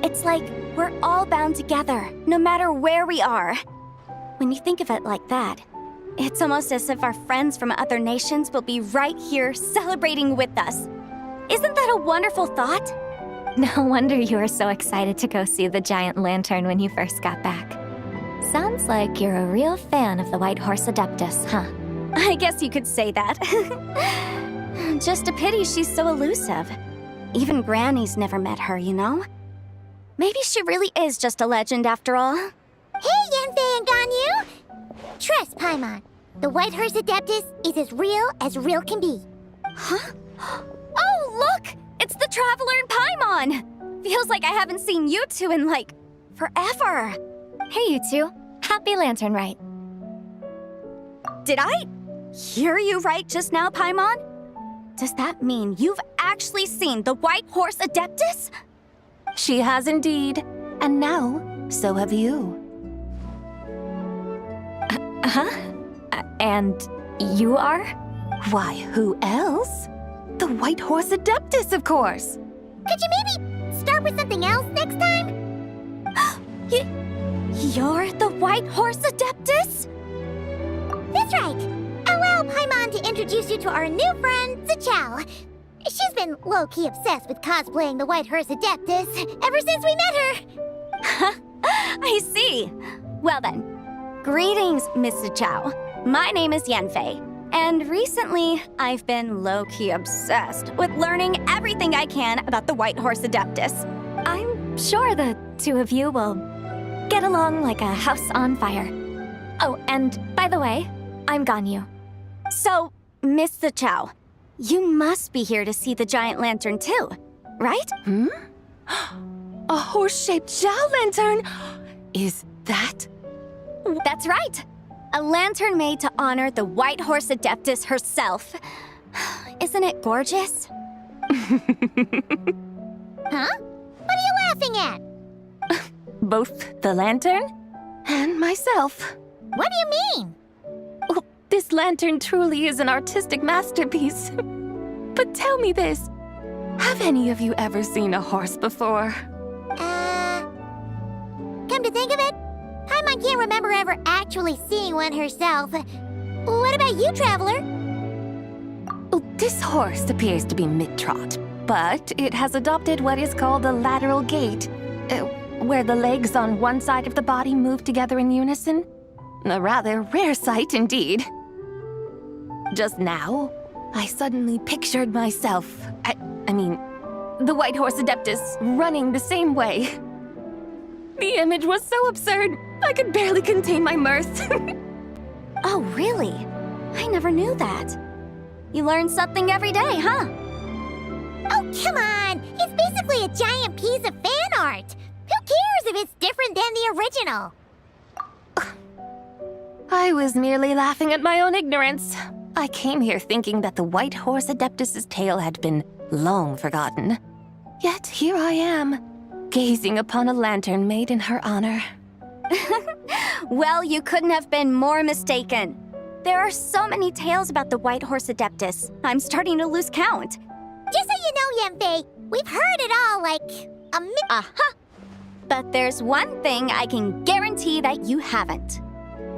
It's like we're all bound together, no matter where we are. When you think of it like that, it's almost as if our friends from other nations will be right here celebrating with us. Isn't that a wonderful thought? No wonder you were so excited to go see the giant lantern when you first got back. Sounds like you're a real fan of the White Horse Adeptus, huh? I guess you could say that. Just a pity she's so elusive. Even Granny's never met her, you know? Maybe she really is just a legend after all. Hey, Yanfei and Ganyu! Trust, Paimon. The White Horse Adeptus is as real can be. Huh? Oh, look! It's the Traveler and Paimon! Feels like I haven't seen you two in, like, forever. Hey, you two. Happy Lantern Rite. Did I hear you right just now, Paimon? Does that mean you've actually seen the White Horse Adeptus? She has indeed. And now, so have you. And you are? Why, who else? The White Horse Adeptus, of course! Could you maybe start with something else next time? You're the White Horse Adeptus? That's right! Allow Paimon to introduce you to our new friend, Zichao. She's been low-key obsessed with cosplaying the White Horse Adeptus ever since we met her. I see. Well then, greetings, Miss Zichao. My name is Yanfei. And recently, I've been low-key obsessed with learning everything I can about the White Horse Adeptus. I'm sure the two of you will get along like a house on fire. Oh, and by the way, I'm Ganyu. So, Miss Zichao, you must be here to see the giant lantern too, right? A horse-shaped Zhao lantern? Is that? That's right. A lantern made to honor the White Horse Adeptus herself. Isn't it gorgeous? Huh? What are you laughing at? Both the lantern and myself. What do you mean? Oh, this lantern truly is an artistic masterpiece. But tell me this, have any of you ever seen a horse before? Come to think of it, Paimon can't remember ever actually seeing one herself. What about you, Traveler? Oh, this horse appears to be mid-trot, but it has adopted what is called a lateral gait, where the legs on one side of the body move together in unison. A rather rare sight indeed. Just now, I suddenly pictured myself, I mean, the White Horse Adeptus running the same way. The image was so absurd, I could barely contain my mirth. Oh, really? I never knew that. You learn something every day, huh? Oh, come on! It's basically a giant piece of fan art! Who cares if it's different than the original? I was merely laughing at my own ignorance. I came here thinking that the White Horse Adeptus's tale had been long forgotten. Yet here I am, gazing upon a lantern made in her honor. Well, you couldn't have been more mistaken. There are so many tales about the White Horse Adeptus. I'm starting to lose count. Just so you know, Yanfei, we've heard it all like a minute. Uh-huh. But there's one thing I can guarantee that you haven't.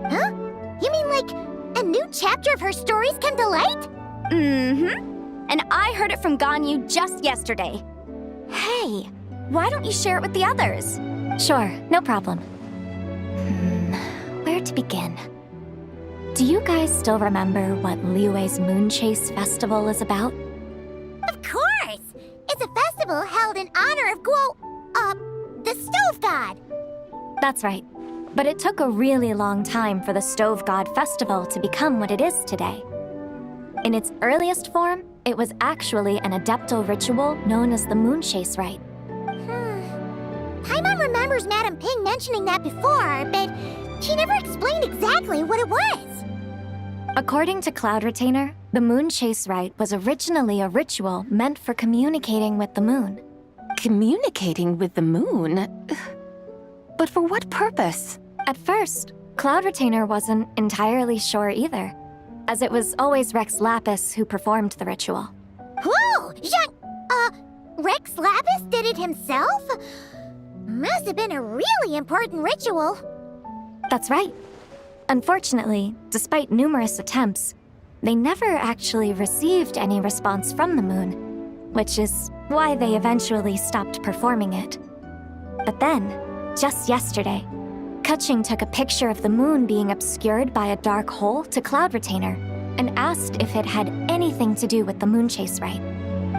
Huh? You mean like a new chapter of her stories come to light? Mm-hmm. And I heard it from Ganyu just yesterday. Hey, why don't you share it with the others? Sure, no problem. Where to begin? Do you guys still remember what Liyue's Moon Chase Festival is about? Of course! It's a festival held in honor of the Stove God. That's right. But it took a really long time for the Stove God Festival to become what it is today. In its earliest form, it was actually an adeptal ritual known as the Moon Chase Rite. Paimon remembers Madame Ping mentioning that before, but she never explained exactly what it was. According to Cloud Retainer, the Moon Chase Rite was originally a ritual meant for communicating with the moon. Communicating with the moon? But for what purpose? At first, Cloud Retainer wasn't entirely sure either, as it was always Rex Lapis who performed the ritual. Whoa! Rex Lapis did it himself? Must have been a really important ritual. That's right. Unfortunately, despite numerous attempts, they never actually received any response from the moon, which is why they eventually stopped performing it. But then, just yesterday, Kaching took a picture of the moon being obscured by a dark hole to Cloud Retainer and asked if it had anything to do with the Moon Chase Rite.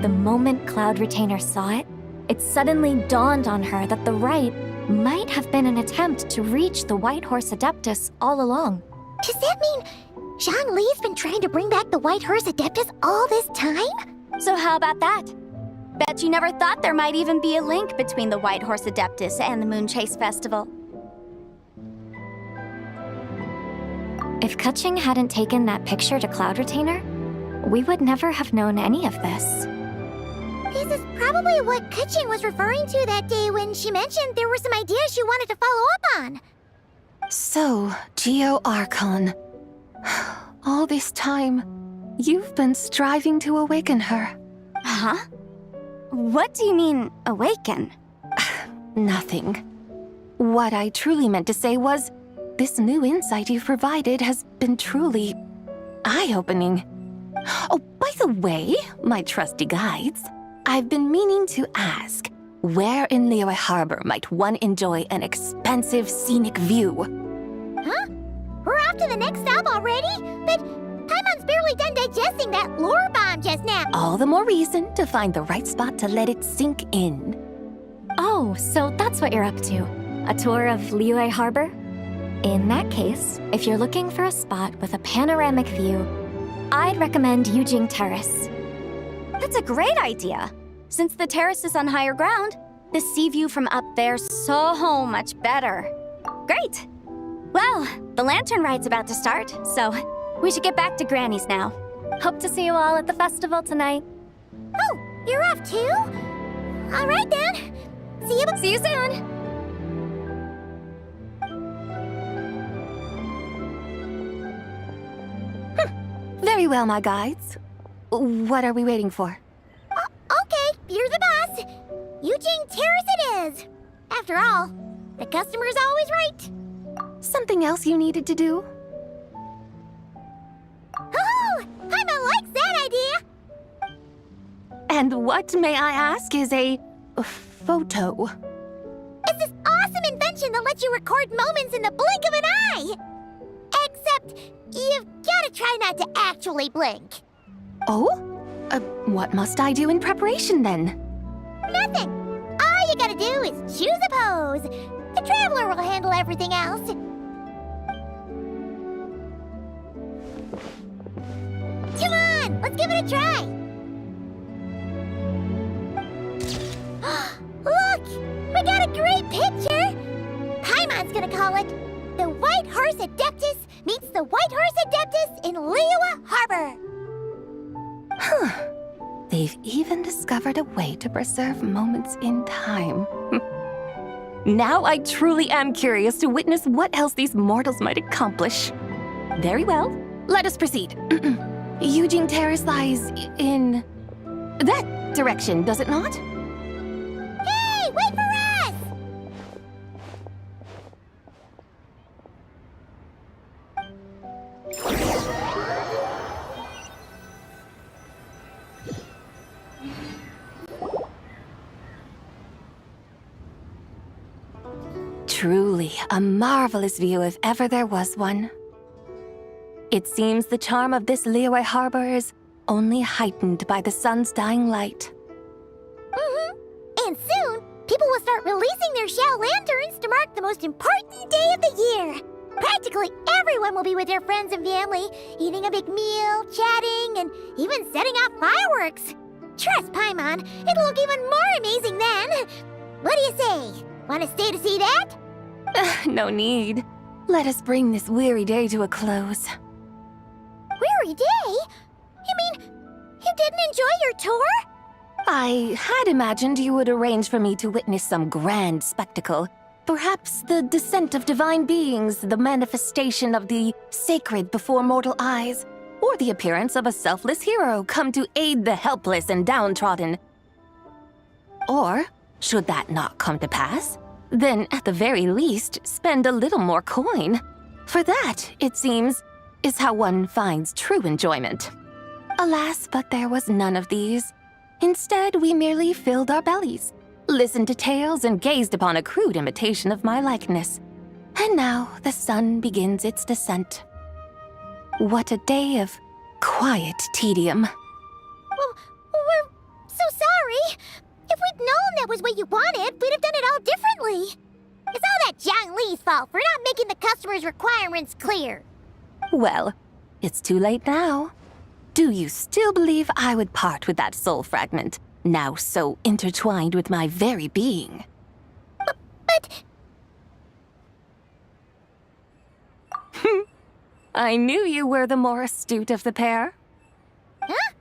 The moment Cloud Retainer saw it, it suddenly dawned on her that the rite might have been an attempt to reach the White Horse Adeptus all along. Does that mean Zhang Li's been trying to bring back the White Horse Adeptus all this time? So how about that? Bet you never thought there might even be a link between the White Horse Adeptus and the Moon Chase Festival. If Kaching hadn't taken that picture to Cloud Retainer, we would never have known any of this. This is probably what Kaching was referring to that day when she mentioned there were some ideas she wanted to follow up on. So, Geo Archon. All this time, you've been striving to awaken her. Huh? What do you mean, awaken? Nothing. What I truly meant to say was, this new insight you've provided has been truly eye-opening. Oh, by the way, my trusty guides, I've been meaning to ask, where in Liyue Harbor might one enjoy an expansive scenic view? Huh? We're off to the next stop already? But Paimon's barely done digesting that lore bomb just now. All the more reason to find the right spot to let it sink in. Oh, so that's what you're up to. A tour of Liyue Harbor? In that case, if you're looking for a spot with a panoramic view, I'd recommend Yujing Terrace. That's a great idea. Since the terrace is on higher ground, the sea view from up there's so much better. Great! Well, the lantern ride's about to start, so we should get back to Granny's now. Hope to see you all at the festival tonight. Oh, you're off too? All right then. See you soon. Very well, my guides. What are we waiting for? Okay, you're the boss. Yujing Terrace it is. After all, the customer's always right. Something else you needed to do? And what, may I ask, is a photo? It's this awesome invention that lets you record moments in the blink of an eye! Except, you've gotta try not to actually blink. Oh? What must I do in preparation then? Nothing! All you gotta do is choose a pose. The Traveler will handle everything else. Come on, let's give it a try! Look! We got a great picture! Paimon's gonna call it The White Horse Adeptus Meets the White Horse Adeptus in Liyue Harbor. Huh. They've even discovered a way to preserve moments in time. Now I truly am curious to witness what else these mortals might accomplish. Very well, let us proceed. Eugene Terrace lies in that direction, does it not? Hey, wait for us! Truly a marvelous view if ever there was one. It seems the charm of this Liyue Harbor is only heightened by the sun's dying light. And soon, people will start releasing their shell lanterns to mark the most important day of the year. Practically everyone will be with their friends and family, eating a big meal, chatting, and even setting off fireworks. Trust Paimon, it'll look even more amazing then. What do you say? Want to stay to see that? No need. Let us bring this weary day to a close. Weary day? You mean, you didn't enjoy your tour? I had imagined you would arrange for me to witness some grand spectacle. Perhaps the descent of divine beings, the manifestation of the sacred before mortal eyes, or the appearance of a selfless hero come to aid the helpless and downtrodden. Or, should that not come to pass, then at the very least spend a little more coin. For that, it seems, is how one finds true enjoyment. Alas, but there was none of these. Instead, we merely filled our bellies, listened to tales, and gazed upon a crude imitation of my likeness. And now the sun begins its descent. What a day of quiet tedium. Well, we're so sorry. If we'd known that was what you wanted, we'd have done it all differently. It's all that Zhang Li's fault for not making the customer's requirements clear. Well, it's too late now. Do you still believe I would part with that soul fragment, now so intertwined with my very being? But... I knew you were the more astute of the pair. Huh?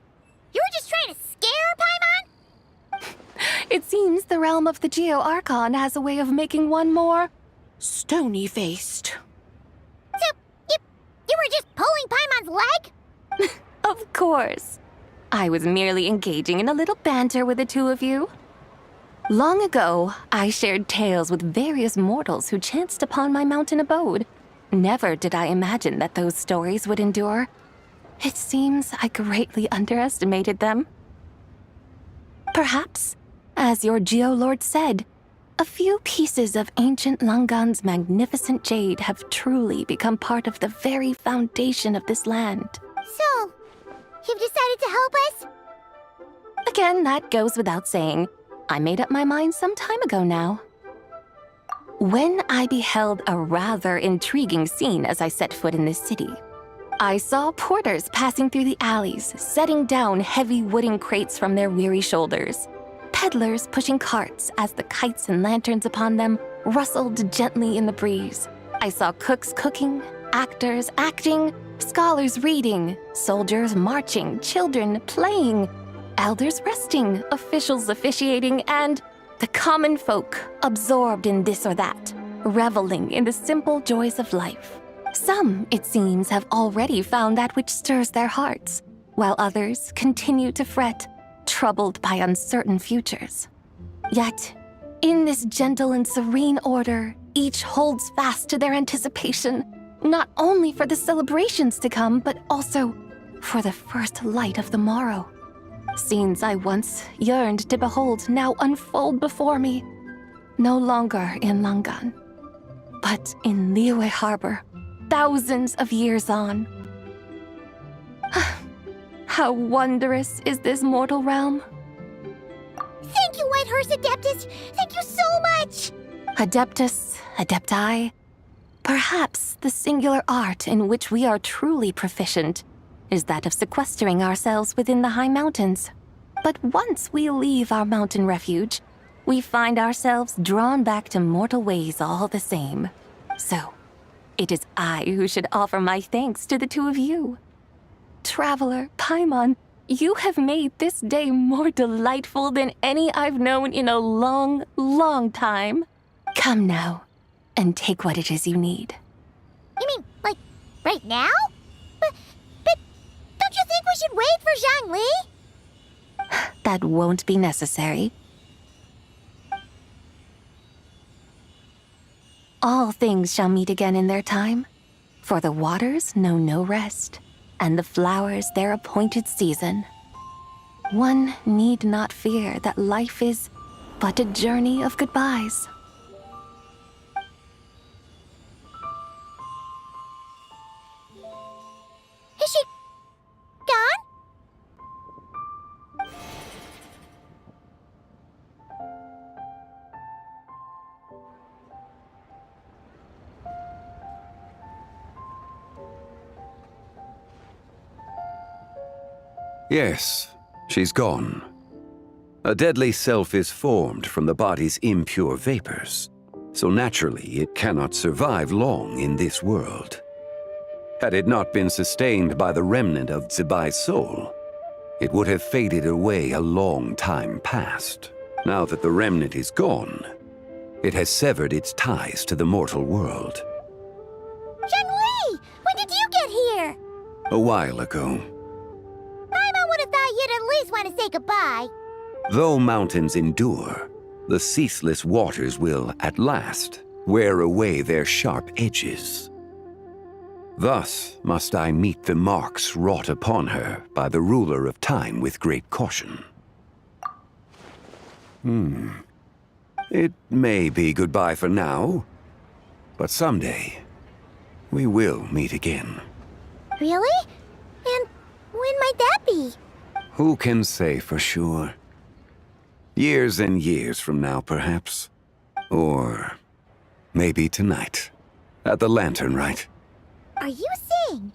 You were just trying to scare Paimon? It seems the realm of the Geo-Archon has a way of making one more stony-faced. So, you were just pulling Paimon's leg? Of course. I was merely engaging in a little banter with the two of you. Long ago, I shared tales with various mortals who chanced upon my mountain abode. Never did I imagine that those stories would endure. It seems I greatly underestimated them. Perhaps, as your Geolord said, a few pieces of ancient Langan's magnificent jade have truly become part of the very foundation of this land. So, you've decided to help us? Again, that goes without saying. I made up my mind some time ago now. When I beheld a rather intriguing scene as I set foot in this city, I saw porters passing through the alleys, setting down heavy wooden crates from their weary shoulders. Peddlers pushing carts as the kites and lanterns upon them rustled gently in the breeze. I saw cooks cooking, actors acting, scholars reading, soldiers marching, children playing, elders resting, officials officiating, and the common folk absorbed in this or that, reveling in the simple joys of life. Some, it seems, have already found that which stirs their hearts, while others continue to fret, troubled by uncertain futures. Yet, in this gentle and serene order, each holds fast to their anticipation, not only for the celebrations to come, but also for the first light of the morrow. Scenes I once yearned to behold now unfold before me. No longer in Langan, but in Liyue Harbor, thousands of years on. How wondrous is this mortal realm? Thank you, Whitehorse Adeptus! Thank you so much! Adeptus, Adepti, perhaps the singular art in which we are truly proficient is that of sequestering ourselves within the high mountains. But once we leave our mountain refuge, we find ourselves drawn back to mortal ways all the same. So, it is I who should offer my thanks to the two of you. Traveler, Paimon, you have made this day more delightful than any I've known in a long, long time. Come now, and take what it is you need. You mean, like, right now? But don't you think we should wait for Zhangli? That won't be necessary. All things shall meet again in their time, for the waters know no rest, and the flowers their appointed season. One need not fear that life is but a journey of goodbyes. Is she gone? Yes, she's gone. A deadly self is formed from the body's impure vapors, so naturally it cannot survive long in this world. Had it not been sustained by the remnant of Zibai's soul, it would have faded away a long time past. Now that the remnant is gone, it has severed its ties to the mortal world. Zhangli! When did you get here? A while ago. Paimon would have thought you'd at least want to say goodbye. Though mountains endure, the ceaseless waters will, at last, wear away their sharp edges. Thus must I meet the marks wrought upon her by the ruler of time with great caution. It may be goodbye for now, but someday we will meet again. Really? And when might that be? Who can say for sure? Years and years from now, perhaps. Or maybe tonight, at the lantern rite. Are you saying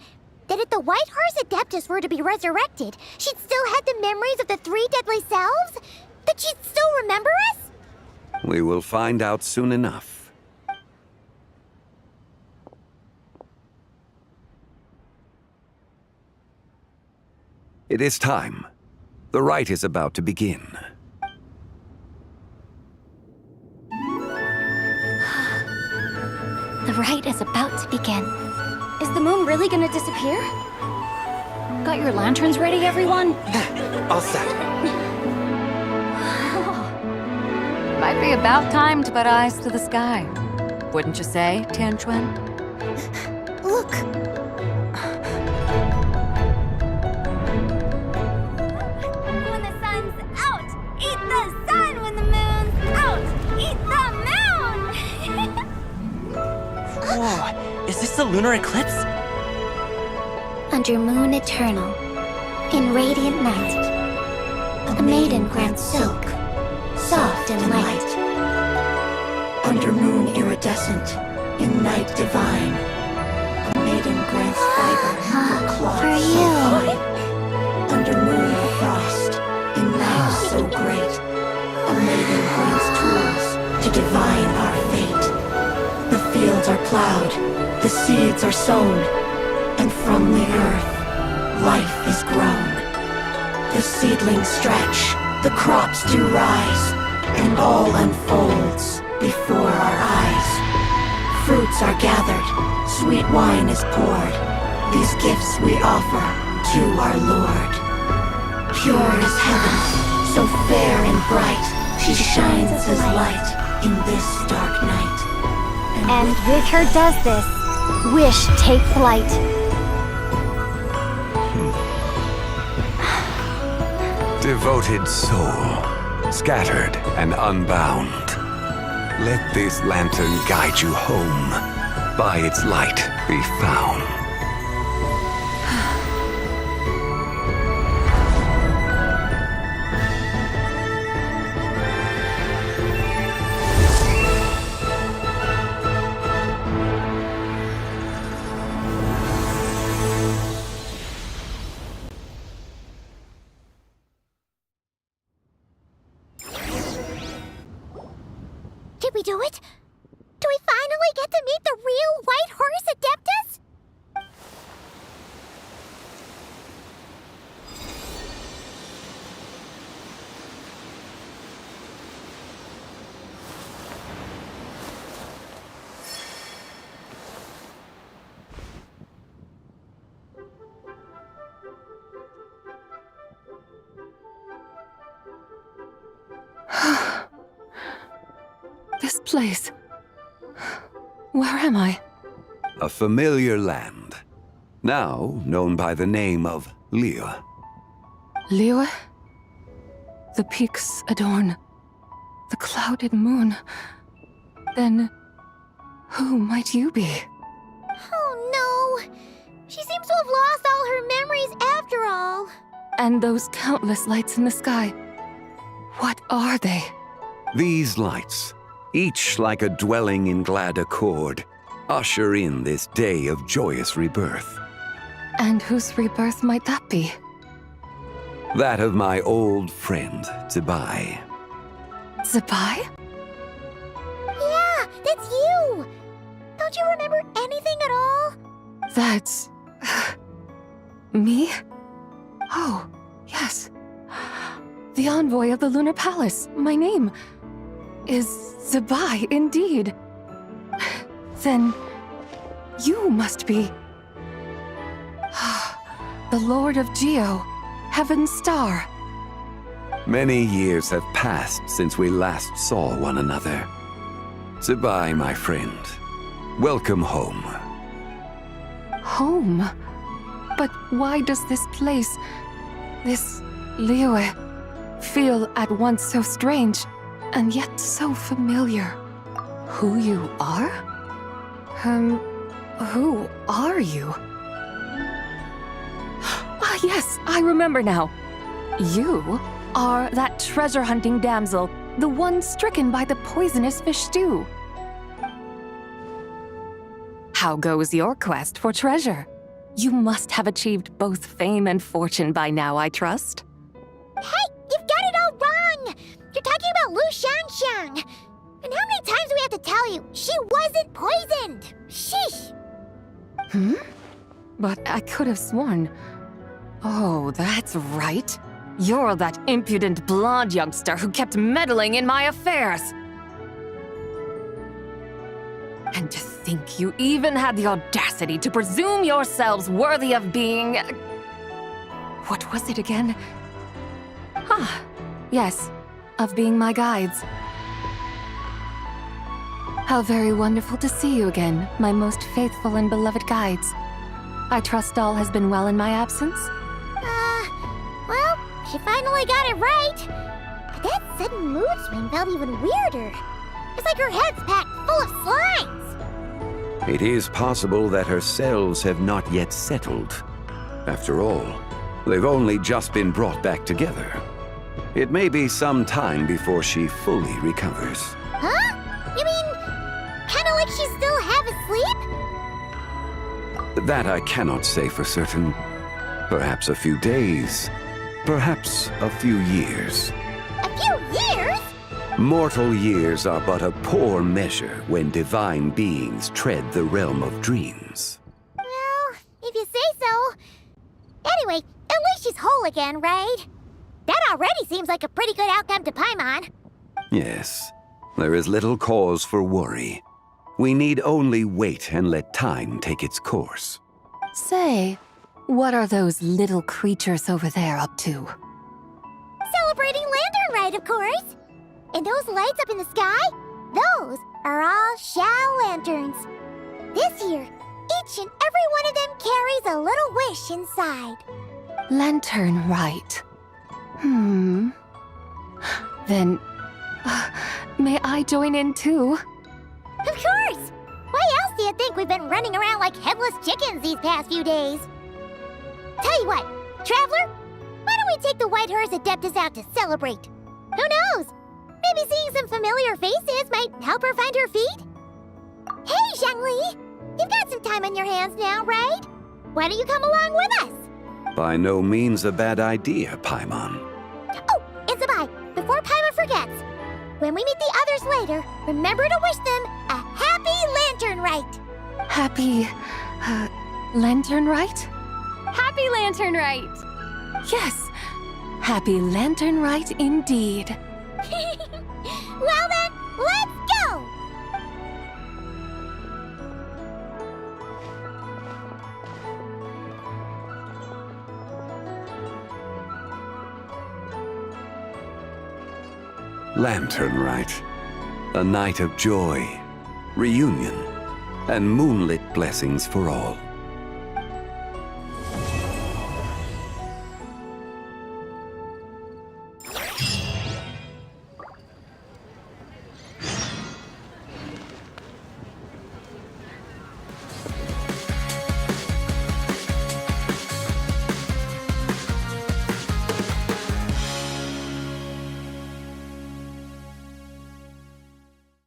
that if the Whitehorse Adeptus were to be resurrected, she'd still have the memories of the three deadly selves? That she'd still remember us? We will find out soon enough. It is time. The rite is about to begin. The rite is about to begin. Is the moon really gonna disappear? Got your lanterns ready, everyone? All set. Might be about time to put eyes to the sky. Wouldn't you say, Tianchuan? Look! When the sun's out, eat the sun. When the moon's out, eat the moon. Whoa, is this the lunar eclipse? Under moon eternal, in radiant night, a maiden grants silk, soft and light. Under moon iridescent, in night divine, a maiden grants fiber, cloth For so you. fine. Under moon of frost, in night so great, a maiden grants tools to divine our fate. The fields are plowed, the seeds are sown, and from the earth, life is grown. The seedlings stretch, the crops do rise, and all unfolds before our eyes. Fruits are gathered, sweet wine is poured. These gifts we offer to our Lord. Pure is heaven, so fair and bright, she shines as light in this dark night. And with her does this, wish take flight. Devoted soul, scattered and unbound, let this lantern guide you home. By its light be found. Did we do it? Do we finally get to meet the real White Horse Adeptus? This place. Where am I? A familiar land, now known by the name of Liyue. Liyue? The peaks adorn the clouded moon. Then, who might you be? Oh no! She seems to have lost all her memories after all. And those countless lights in the sky. What are they? These lights, each like a dwelling in glad accord, usher in this day of joyous rebirth. And whose rebirth might that be? That of my old friend, Zibai. Zibai? Yeah, that's you! Don't you remember anything at all? That's... me? Oh, yes. The envoy of the Lunar Palace. My name is Zibai, indeed. Then you must be... the Lord of Geo, Heaven's Star. Many years have passed since we last saw one another. Zibai, my friend. Welcome home. Home? But why does this place, this Liyue, feel at once so strange, and yet so familiar? Who you are? Who are you? Ah, yes, I remember now. You are that treasure-hunting damsel, the one stricken by the poisonous fish stew. How goes your quest for treasure? You must have achieved both fame and fortune by now, I trust. Hey, you've got it all wrong! You're talking about Lu Xiangxiang. And how many times do we have to tell you? She wasn't poisoned! Sheesh! But I could have sworn... Oh, that's right. You're that impudent blonde youngster who kept meddling in my affairs. And to think you even had the audacity to presume yourselves worthy of being... What was it again? Ah, yes, of being my guides. How very wonderful to see you again, my most faithful and beloved guides. I trust all has been well in my absence? Well, she finally got it right. But that sudden mood swing felt even weirder. It's like her head's packed full of slimes. It is possible that her cells have not yet settled. After all, they've only just been brought back together. It may be some time before she fully recovers. Huh? You mean, kinda like she's still half asleep? That I cannot say for certain. Perhaps a few days. Perhaps a few years. A few years? Mortal years are but a poor measure when divine beings tread the realm of dreams. Well, if you say so. Anyway, at least she's whole again, right? That already seems like a pretty good outcome to Paimon. Yes, there is little cause for worry. We need only wait and let time take its course. Say, what are those little creatures over there up to? Celebrating Lantern Rite, of course. And those lights up in the sky? Those are all Xiao lanterns. This year, each and every one of them carries a little wish inside. Lantern Rite. Then, may I join in too? Of course! Why else do you think we've been running around like headless chickens these past few days? Tell you what, Traveler, why don't we take the White Horse Adeptus out to celebrate? Who knows? Maybe seeing some familiar faces might help her find her feet? Hey, Xiangli! You've got some time on your hands now, right? Why don't you come along with us? By no means a bad idea, Paimon. Oh, and Sabai, before Paimon forgets, when we meet the others later, remember to wish them a happy lantern rite. Happy, lantern rite? Happy Lantern Rite! Yes, happy lantern rite indeed. Well then, let's go! Lantern Rite. A night of joy, reunion, and moonlit blessings for all.